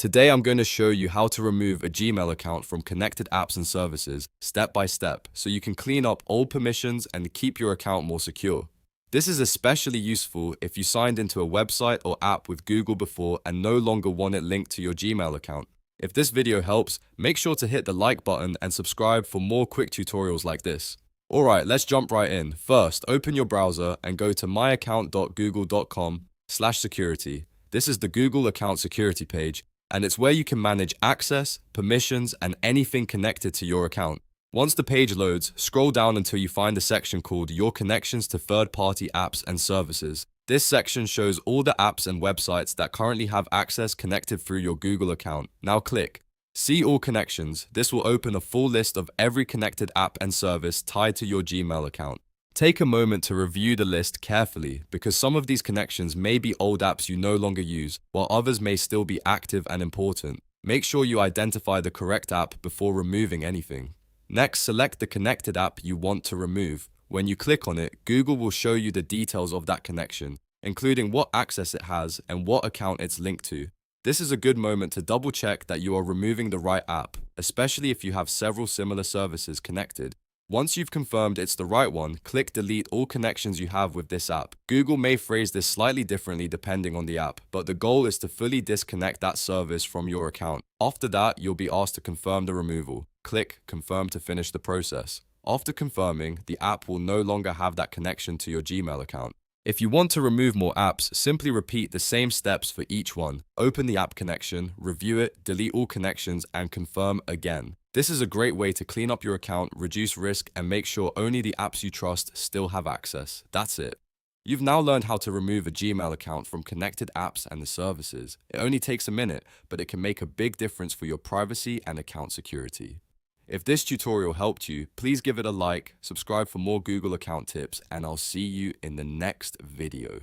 Today I'm going to show you how to remove a Gmail account from connected apps and services step by step so you can clean up old permissions and keep your account more secure. This is especially useful if you signed into a website or app with Google before and no longer want it linked to your Gmail account. If this video helps, make sure to hit the like button and subscribe for more quick tutorials like this. Alright, let's jump right in. First, open your browser and go to myaccount.google.com/security. This is the Google account security page, and it's where you can manage access, permissions, and anything connected to your account. Once the page loads, scroll down until you find a section called Your Connections to Third-Party Apps and Services. This section shows all the apps and websites that currently have access connected through your Google account. Now click See All Connections. This will open a full list of every connected app and service tied to your Gmail account. Take a moment to review the list carefully because some of these connections may be old apps you no longer use, while others may still be active and important. Make sure you identify the correct app before removing anything. Next, select the connected app you want to remove. When you click on it, Google will show you the details of that connection, including what access it has and what account it's linked to. This is a good moment to double check that you are removing the right app, especially if you have several similar services connected. Once you've confirmed it's the right one, click Delete all connections you have with this app. Google may phrase this slightly differently depending on the app, but the goal is to fully disconnect that service from your account. After that, you'll be asked to confirm the removal. Click Confirm to finish the process. After confirming, the app will no longer have that connection to your Gmail account. If you want to remove more apps, simply repeat the same steps for each one. Open the app connection, review it, delete all connections, and confirm again. This is a great way to clean up your account, reduce risk, and make sure only the apps you trust still have access. That's it. You've now learned how to remove a Gmail account from connected apps and the services. It only takes a minute, but it can make a big difference for your privacy and account security. If this tutorial helped you, please give it a like, subscribe for more Google account tips, and I'll see you in the next video.